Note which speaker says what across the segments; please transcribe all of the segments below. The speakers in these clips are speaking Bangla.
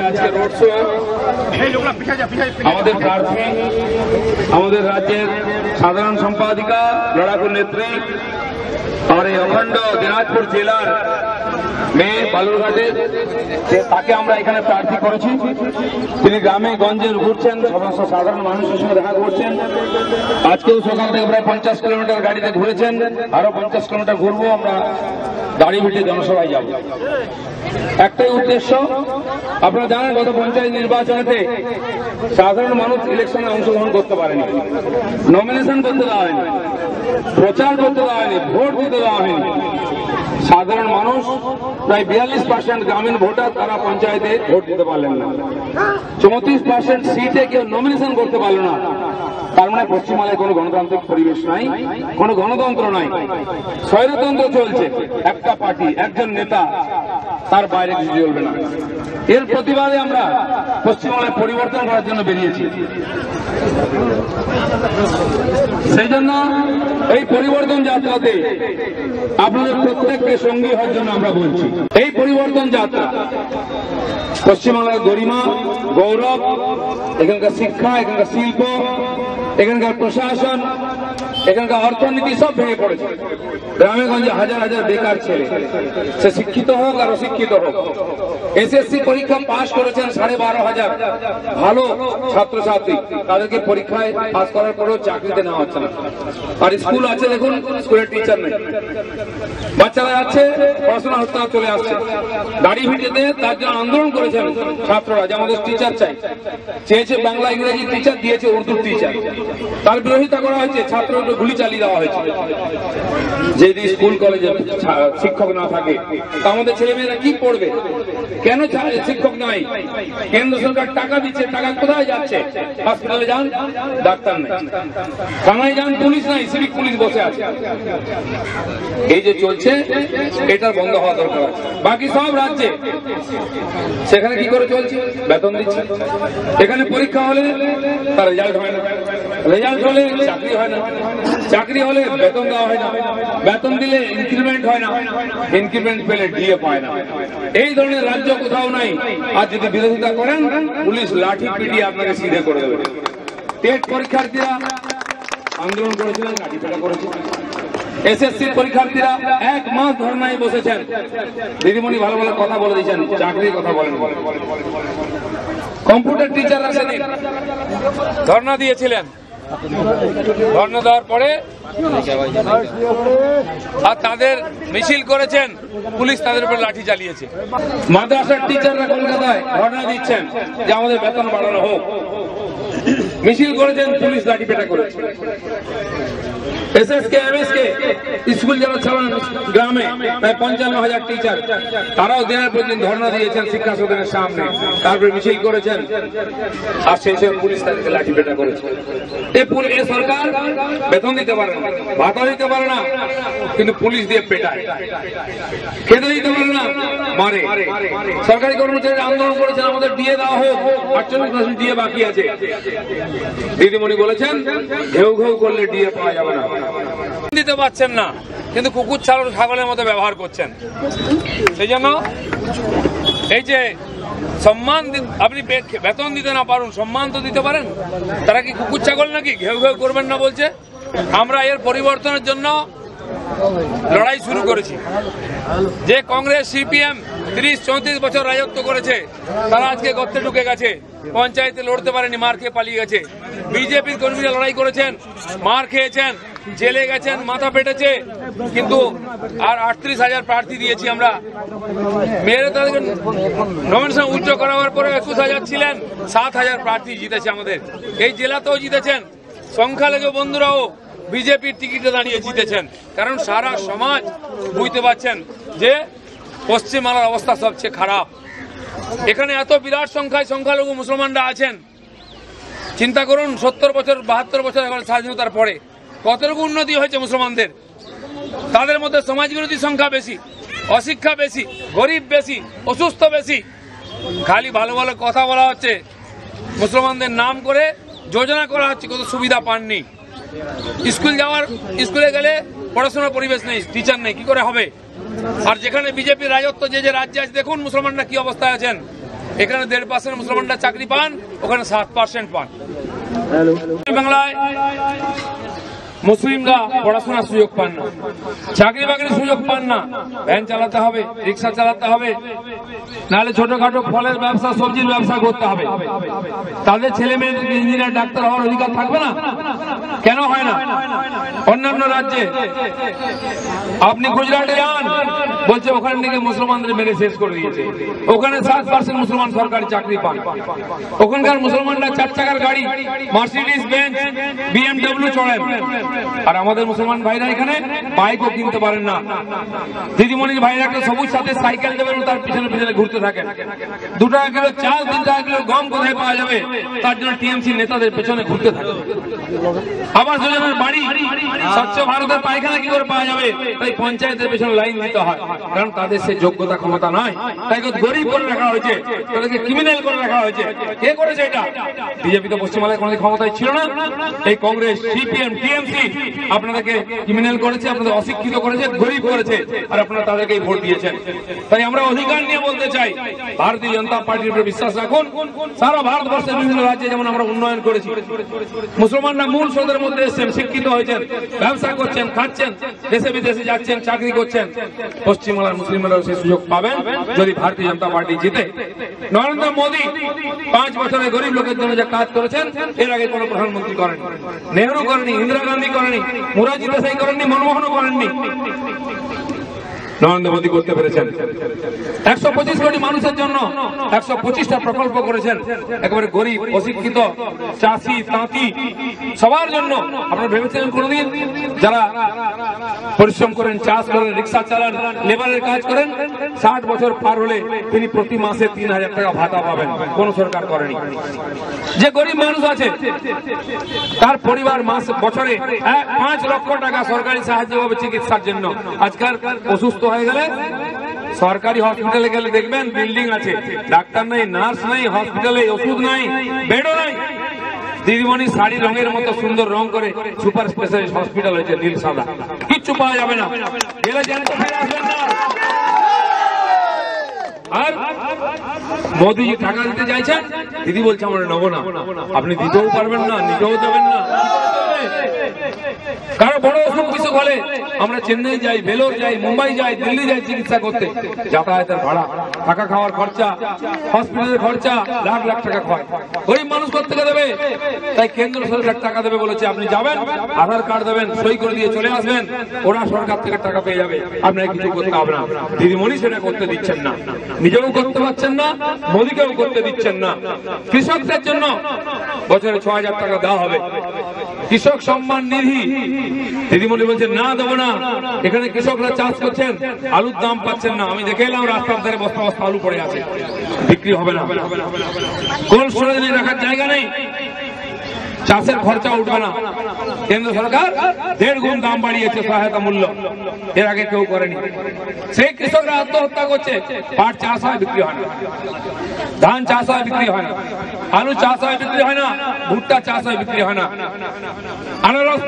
Speaker 1: আজকে রোড শো আমাদের প্রার্থী, আমাদের রাজ্যের সাধারণ সম্পাদিকা, লড়াকু নেত্রী, আর এই অখণ্ড দিনাজপুর জেলার মেয়ে বালুরঘাটের, তাকে আমরা এখানে প্রার্থী করেছি। তিনি গ্রামে গঞ্জে ঘুরছেন, সমস্ত সাধারণ মানুষের সঙ্গে দেখা করছেন। আজকেও সকাল থেকে প্রায় 50 কিলোমিটার গাড়িতে ঘুরেছেন, আরো 50 কিলোমিটার ঘুরবো। আমরা দাড়িভিটে জনসভায় যাব। একটাই উদ্দেশ্য, আপনারা জানেন গত পঞ্চায়েত নির্বাচনেতে সাধারণ মানুষ ইলেকশনে অংশগ্রহণ করতে পারেনি, নমিনেশন করতে দেওয়া হয়নি, প্রচার করতে দেওয়া হয়নি, ভোট দিতে দেওয়া হয়নি। সাধারণ মানুষ প্রায় 42% গ্রামীণ ভোটার, তারা পঞ্চায়েতে ভোট দিতে পারলেন না। 34% সিটে কেউ নমিনেশন করতে পারল না। তার মানে পশ্চিমবাংলায় কোনো গণতান্ত্রিক পরিবেশ নাই, কোনো গণতন্ত্র নাই, স্বৈরতন্ত্র চলছে। একটা পার্টি, একজন নেতা, তার বাইরে কিছু চলবে না। এর প্রতিবাদে আমরা পশ্চিমবাংলায় পরিবর্তন করার জন্য বেরিয়েছি। সেই জন্য এই পরিবর্তন যাত্রাতে আপনাদের প্রত্যেককে সঙ্গী হওয়ার জন্য আমরা বলছি। এই পরিবর্তন যাত্রা পশ্চিমবাংলার গরিমা, গৌরব, এখানকার শিক্ষা, এখানকার শিল্প, এখানকার প্রশাসন, এখানকার অর্থনীতি সব ভেঙে পড়েছে। গ্রামে গঞ্জে হাজার হাজার বেকার ছেলে, সে শিক্ষিত হোক আর অশিক্ষিত হোক। এসএসসি পরীক্ষা পাশ করেছেন 12,500 ভালো ছাত্রছাত্রী, তাদেরকে পরীক্ষায় পাশ করার পরেও চাকরিতে নেওয়া হচ্ছে না। আর স্কুল আছে, দেখুন স্কুলের টিচার নেই, বাচ্চারা যাচ্ছে, পড়াশোনা হচ্ছে না, চলে আসছে। দাড়িভিটেতে তার জন্য আন্দোলন করেছেন ছাত্ররা যে আমাদের টিচার চাই। চেয়েছে বাংলা ইংরেজি টিচার, দিয়েছে উর্দু টিচার। তার বিরোধিতা করা হয়েছে, ছাত্রকে গুলি চালিয়ে দেওয়া হয়েছে। যদি স্কুল কলেজে শিক্ষক না থাকে তা আমাদের ছেলেমেয়েরা কি পড়বে? কেন শিক্ষক নাই? কেন্দ্র সরকার টাকা দিচ্ছে, টাকা কোথায় যাচ্ছে? হসপিটালে যান, ডাক্তার নেই, থানায় যান, পুলিশ নাই, সিভিক পুলিশ বসে আছে। এই যে চলছে, এটার বন্ধ হওয়া দরকার। বাকি সব রাজ্যে সেখানে কি করে চলছে? বেতন দিচ্ছে। এখানে পরীক্ষা হলে তার রেজাল্ট হয় না, রেজাল্ট হলে চাকরি হয় না, চাকরি হলে বেতন দেওয়া হয় না, বেতন দিলে ইনক্রিমেন্ট হয় না, ইনক্রিমেন্ট পেলে ডিএ পায় না। এই ধরনের রাজ্য কোথাও নাই। আর যদি বিরোধিতা করেন, পুলিশ লাঠি পিটিয়ে আপনাকে সিধে করে দেবে। টেট পরীক্ষার্থীরা আন্দোলন করেছিলেন, লাঠি পেটা করেছে। এসএসসি পরীক্ষার্থীরা 1 মাস ধর্নায় বসেছেন। দিদিমণি ভালো ভালো কথা বলে দিয়েছেন, চাকরির কথা বলেন। কম্পিউটার টিচাররা সেদিন ধর্না দিয়েছিলেন, ধর্না দেওয়ার পরে আর তাদের মিছিল করেছেন, পুলিশ তাদের উপর লাঠি চালিয়েছে। মাদ্রাসার টিচাররা কলকাতায় ধর্না দিচ্ছেন যে আমাদের বেতন বাড়ানো হোক, মিছিল করেছেন, পুলিশ লাঠি পেটা করেছে। এসএসকে এমএসকে স্কুল যারা চালান গ্রামে প্রায় 55,000 টিচার, তারাও দিনের পর দিন ধর্ণা দিয়েছেন শিক্ষা সদনের সামনে, তারপরে মিছিল করেছেন, আর শেষে পুলিশ তাদেরকে লাঠি পেটা করেছে। এই সরকার বেতন দিতে পারে না, ভাতা দিতে পারে না, কিন্তু পুলিশ দিয়ে পেটায়। খেতে দিতে পারে না, মারে। সরকারি কর্মচারীরা আন্দোলন করেছেন আমাদের ডিএ দেওয়া হোক, 48% ডিএ বাকি আছে। দিদিমণি বলেছেন ঘেউ ঘেউ করলে ডিএ পাওয়া যাবে না, দিতে পারছেন না, কিন্তু কুকুর ছাগলের মতো ব্যবহার করছেন। সেই জন্য এই যে সম্মান, আপনি বেতন দিতে না পারুন, সম্মান তো দিতে পারেন। তারা কি কুকুর ছাগল নাকি? ঘেউ ঘেউ করবেন না বলছে। আমরা এর পরিবর্তনের জন্য লড়াই শুরু করেছি। যে কংগ্রেস সিপিএম 30-34 বছর রাজত্ব করেছে, তারা আজকে গর্তে ঢুকে গেছে, পঞ্চায়েতে লড়তে পারেনি, মার খেয়ে পালিয়ে গেছে। বিজেপির কর্মীরা লড়াই করেছেন, মার খেয়েছেন, জেলে গেছেন, মাথা পেটেছে, কিন্তু আর 38,000 প্রার্থী দিয়েছি আমরা। মেয়েরা তাদেরকে নমিনেশন উচ্চ করাবার পরে 21,000 ছিলেন, 7,000 প্রার্থী জিতেছে আমাদের। এই জেলাতেও জিতেছেন, সংখ্যালঘু বন্ধুরাও বিজেপির টিকিটে দাঁড়িয়ে জিতেছেন। কারণ সারা সমাজ বুঝতে পারছেন যে পশ্চিমবাংলার অবস্থা সবচেয়ে খারাপ। এখানে এত বিরাট সংখ্যায় সংখ্যালঘু মুসলমানরা আছেন। চিন্তা করুন, 70 বছর 72 বছর এখন স্বাধীনতার পরে কতটুকু উন্নতি হয়েছে মুসলমানদের। তাদের মধ্যে সমাজ বিরোধী সংখ্যা বেশি, অশিক্ষা বেশি, গরিব বেশি, অসুস্থ বেশি। খালি ভালো ভালো কথা বলা হচ্ছে, মুসলমানদের নাম করে যোজনা করা হচ্ছে, কত সুবিধা পাননি। স্কুলে গেলে পড়াশোনার পরিবেশ নেই, টিচার নেই, কি করে হবে? আর যেখানে বিজেপির রাজত্ব, যে রাজ্যে আছে, দেখুন মুসলমানরা কি অবস্থায় আছেন। এখানে 1.5% মুসলমানরা চাকরি পান, ওখানে 7% পান। বাংলায় মুসলিমরা পড়াশোনার সুযোগ পান না, চাকরি বাকরির সুযোগ পান না, ভ্যান চালাতে হবে, রিক্সা চালাতে হবে, নাহলে ছোটখাটো ফলের ব্যবসা, সবজির ব্যবসা করতে হবে। তাদের ছেলে মেয়েদের ইঞ্জিনিয়ার, ডাক্তার হওয়ার অধিকার থাকবে না? কেন হয় না? অন্যান্য রাজ্যে আপনি গুজরাটে যান, বলছে ওখানে থেকে মুসলমানদের মেরে শেষ করে দিয়েছে, ওখানে 7% মুসলমান সরকারি চাকরি পান। ওখানকার মুসলমানরা 4 চাকার গাড়ি, মার্সিডিজ বেঞ্চ, BMW চড়েন, আর আমাদের মুসলমান ভাইরা এখানে বাইকও কিনতে পারেন না। দিদিমণির ভাইরা একটা সবুজ সাথে সাইকেল দেবেন, তার পিছনে পিছনে ঘুরতে থাকেন। 2 টাকা কিলো চাল, 3 টাকা কিলো গম কোথায় পাওয়া যাবে, তার জন্য টিএমসি নেতাদের পেছনে ঘুরতে থাকে। আবাস যোজনার বাড়ি, স্বচ্ছ ভারতের পায়খানা কি করে পাওয়া যাবে, তাই পঞ্চায়েতের পেছনে লাইন দিতে হয়, কারণ তাদের সে যোগ্যতা ক্ষমতা নয়। তাই গরিব করে রাখা হয়েছে, তাদেরকে ক্রিমিনাল করে রাখা হয়েছে। কে করেছে এটা? বিজেপি তো পশ্চিমবাংলায় কোনোদিন ক্ষমতায় ছিল না। এই কংগ্রেস, সিপিএম, টিএমসি আপনাদেরকে ক্রিমিনাল করেছে, আপনাদের অশিক্ষিত করেছে, গরিব করেছে, আর আপনারা তাদেরকেই ভোট দিয়েছেন। তাই আমরা অধিকার নিয়ে বলতে চাই, ভারতীয় জনতা পার্টির উপরে বিশ্বাস রাখুন। সারা ভারতবর্ষের বিভিন্ন রাজ্যে যেমন আমরা উন্নয়ন করেছি, মুসলমানরা মূল স্রোতের মধ্যে এসেছেন, শিক্ষিত হয়েছেন, ব্যবসা করছেন, খাচ্ছেন, দেশে বিদেশে যাচ্ছেন, চাকরি করছেন। পশ্চিমবাংলার মুসলিমরাও সেই সুযোগ পাবেন যদি ভারতীয় জনতা পার্টি জিতে। নরেন্দ্র মোদী 5 বছরে গরিব লোকের জন্য যা কাজ করেছেন, এর আগে কোন প্রধানমন্ত্রী করেনি। নেহরু করেনি, ইন্দিরা গান্ধী করেনি, মোরারজি দেশাই করেননি, মনমোহনও করেননি। নরেন্দ্র মোদী করতে পেরেছেন। 125 কোটি মানুষের জন্য 125টা প্রকল্প করেছেন, একেবারে গরিব, অশিক্ষিত, চাষি, তাঁতি সবার জন্য। আপনারা ভেবেছিলেন কোনদিন যারা পরিশ্রম করেন, চাষ করেন, রিক্সা চালান, লেবারের কাজ করেন, 60 বছর পার হলে তিনি প্রতি মাসে 3000 টাকা ভাতা পাবেন? কোন সরকার করেনি। যে গরিব মানুষ আছে তার পরিবার বছরে 5 লক্ষ টাকা সরকারি সাহায্য পাবে চিকিৎসার জন্য। আজকাল অসুস্থ হয়ে গেলে সরকারি হসপিটালে গেলে দেখবেন বিল্ডিং আছে, ডাক্তার নেই, নার্স নেই, হসপিটালে ওষুধ নাই, বেডও নাই। দিদিমণি শাড়ি রঙের মতো সুন্দর রং করে সুপার স্পেশালিস্ট হসপিটাল হয়েছে, নীল সাদা, কিচ্ছু পাওয়া যাবে না, গেলে জানতে ফিরে আসবেন না। আর মোদীজি টাকা দিতে চাইছেন, দিদি বলছে আমরা নেবো না। আপনি দিতেও পারবেন না, নিতেও দেবেন না। কারো বড় অসুখ বিসুখ হলে আমরা চেন্নাই যাই, ভেলোর যাই, মুম্বাই যাই, দিল্লি যাই চিকিৎসা করতে, যাতায়াতের ভাড়া, থাকা খাওয়ার খরচা, হসপিটালের খরচা, লাখ লাখ টাকা হয়। গরিব মানুষ কোথা থেকে দেবে? তাই কেন্দ্র সরকার টাকা দেবে বলেছে। আপনি যাবেন, আধার কার্ড দেবেন, সই করে দিয়ে চলে আসবেন, ওরা সরকার থেকে টাকা পেয়ে যাবে, আপনাকে কিছু করতে হবে না। দিদিমণি সেটা করতে দিচ্ছেন না, নিজেও করতে পারছেন না, মোদীকেও করতে দিচ্ছেন না। কৃষকদের জন্য বছরে 6000 টাকা দেওয়া হবে, কৃষক সম্মান নিধি। দিদিমণি বলছেন না, দেবো না। এখানে কৃষকরা চাষ করছেন, আলুর দাম পাচ্ছেন না। আমি দেখে এলাম রাস্তার ধারে বস্তা বস্তা আলু পড়ে আছে, বিক্রি হবে না। কোল্ড স্টোরেজে রাখার জায়গা নেই, চাষের খরচা উঠবে না। কেন্দ্র সরকার 1.5 গুণ দাম বাড়িয়েছে সহায়তা মূল্য, এর আগে কেউ করেনি। সেই কৃষকরা আত্মহত্যা করছে। পাট চাষ হয়, বিক্রি হয় না, ধান চাষ হয়, বিক্রি হয় না, আলু চাষ হয়, বিক্রি হয় না, ভুট্টা চাষ হয়, বিক্রি হয় না। আনারস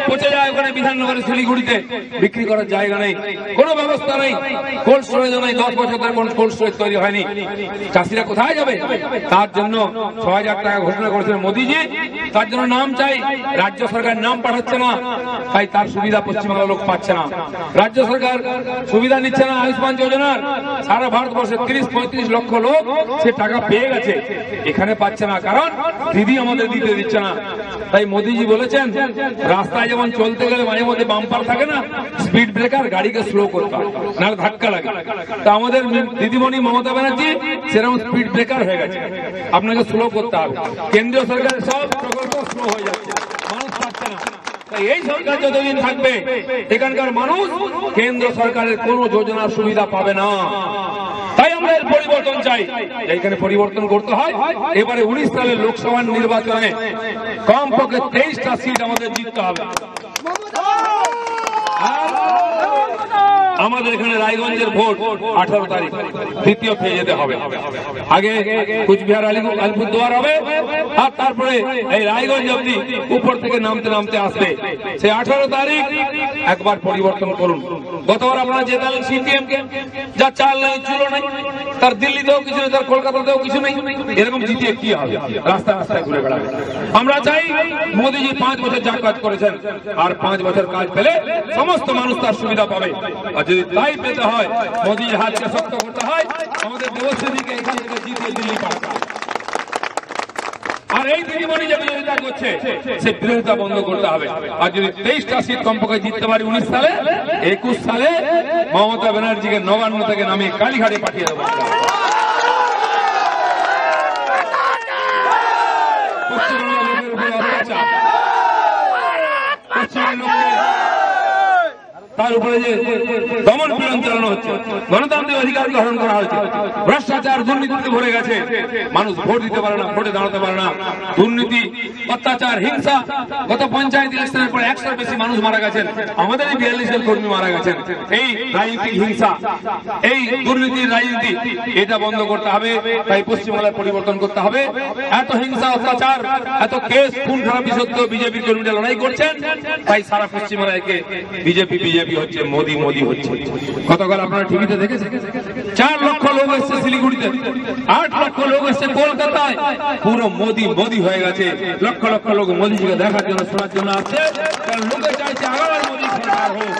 Speaker 1: পচে যায় ওখানে বিধাননগরে, শিলিগুড়িতে, বিক্রি করার জায়গা নেই, কোনো ব্যবস্থা নেই, কোল্ড স্টোরেজ নেই। 10 বছর ধরে কোন কোল্ড স্টোরেজ তৈরি হয়নি। চাষিরা কোথায় যাবে? তার জন্য 6000 টাকা ঘোষণা করেছেন মোদীজি। তার জন্য নাম চাই, রাজ্য সরকার নাম পাঠাচ্ছে না, তাই তার সুবিধা পশ্চিমবাংলার লোক পাচ্ছে না। রাজ্য সরকার সুবিধা নিচ্ছে না আয়ুষ্মান যোজনার। সারা ভারতবর্ষে 30-35 লক্ষ লোক সে টাকা পেয়ে গেছে, এখানে পাচ্ছে না, কারণ দিদি আমাদের দিতে দিচ্ছে না। তাই মোদীজি বলেছেন রাস্তায় যেমন চলতে গেলে মাঝে মধ্যে বাম্পার থাকে না, স্পিড ব্রেকার, গাড়িকে স্লো করতে হয়, নাহলে ধাক্কা লাগে। তা আমাদের দিদিমণি মমতা ব্যানার্জি সেরকম স্পিড ব্রেকার হয়ে গেছে, আপনাকে স্লো করতে হবে। কেন্দ্রীয় সরকারের সব প্রকল্প স্লো হয়ে যাচ্ছে, মানুষ পাচ্ছে না। তাই এই সরকার যতদিন থাকবে এখানকার মানুষ কেন্দ্র সরকারের কোন যোজনার সুবিধা পাবে না। তাই আমরা এর পরিবর্তন চাই। এইখানে পরিবর্তন করতে হয়। এবারে 19 সালের লোকসভা নির্বাচনে কমপক্ষে 23টা সিট আমাদের জিততে হবে। আমাদের এখানে রায়গঞ্জের ভোট 18 তারিখ দ্বিতীয় ফেজেতে হবে। আগে কুচবিহার আলিপুরদুয়ার হবে, আর তারপরে এই রায়গঞ্জ অব্দি উপর থেকে নামতে নামতে আসবে। সেই 18 তারিখ একবার পরিবর্তন করুন। গতবার আপনারা জেতালেন সিপিএম কে, যা চাল নেই চুলো নেই, তার দিল্লিতেও কিছু নেই, তার কলকাতাতেও কিছু নেই। এরকম জিতিয়ে কি হবে? রাস্তায় রাস্তায় ঘুরে বেড়াবে। আমরা চাই মোদীজি 5 বছর যা কাজ করেছেন আর 5 বছর কাজ পেলে সমস্ত মানুষ তার সুবিধা পাবে। আর যদি তাই পেতে হয়, মোদীর হাতকে শক্ত করতে হয়, আমাদের দেবশ্রীকে এখান থেকে জিতিয়ে দিল্লি পাঠাতে হবে। আর এই দিদিমণি যে বিরোধিতা করছে, সে বিরোধিতা বন্ধ করতে হবে। আর যদি 23টা সিট কমপক্ষে জিততে পারি 19 সালে, 21 সালে মমতা ব্যানার্জিকে নবান্ন থেকে নামিয়ে কালীঘাটে পাঠিয়ে দেবো। পশ্চিমবঙ্গের লোকের উপরে অত্যাচার, পশ্চিমবঙ্গের লোককে তার উপরে যে দমন পীড়ন চালানো হচ্ছে, গণতান্ত্রিক অধিকারকে হরণ করা হয়েছে, ভ্রষ্টাচার দুর্নীতিতে ভরে গেছে, মানুষ ভোট দিতে পারে না, ভোটে দাঁড়াতে পারে না, দুর্নীতি, অত্যাচার, হিংসা। গত পঞ্চায়েত ইলেকশনের পরে 100 বেশি মানুষ মারা গেছেন, আমাদের এই 42 জন কর্মী মারা গেছেন। এই রাজনীতিক হিংসা, এই দুর্নীতির রাজনীতি, এটা বন্ধ করতে হবে। তাই পশ্চিমবাংলায় পরিবর্তন করতে হবে। এত হিংসা, অত্যাচার, এত কেস, খুন খারাপি সত্ত্বেও বিজেপির কর্মীরা লড়াই করছেন। তাই সারা পশ্চিমবাংলায় বিজেপি হচ্ছে, মোদী হচ্ছে। গতকাল আপনারা টিভিতে দেখেছেন 4 লক্ষ লোক এসছে শিলিগুড়িতে, 8 লক্ষ লোক এসছে কলকাতায়, পুরো মোদী হয়ে গেছে। লক্ষ লক্ষ লোক মোদীজিকে দেখার জন্য, শোনার জন্য আসছে। কারণ লোকে চাইছে আবার মোদী সরকার হোক।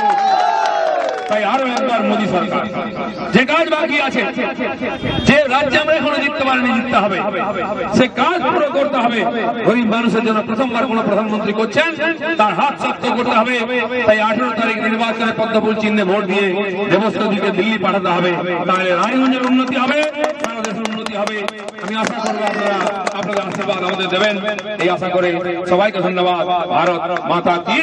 Speaker 1: তাই আরো একবার মোদী সরকার। যে কাজ বাকি আছে, যে রাজ্যে আমরা এখনো জিততে পারিনি, জিততে হবে, সে কাজ পুরো করতে হবে। গরিব মানুষের জন্য প্রথমবার কোন প্রধানমন্ত্রী করছেন, তার হাত শক্ত করতে হবে। তাই 18 তারিখ নির্বাচনে পদ্মফুল চিহ্নে ভোট দিয়ে দেবশ্রীকে দিল্লি পাঠাতে হবে। তাহলে রায়গঞ্জের উন্নতি হবে, সারা দেশের উন্নতি হবে। আমি আশা করবো আপনারা আপনাদের আশীর্বাদ আমাদের দেবেন, এই আশা করে সবাইকে ধন্যবাদ। ভারত মাতা কি।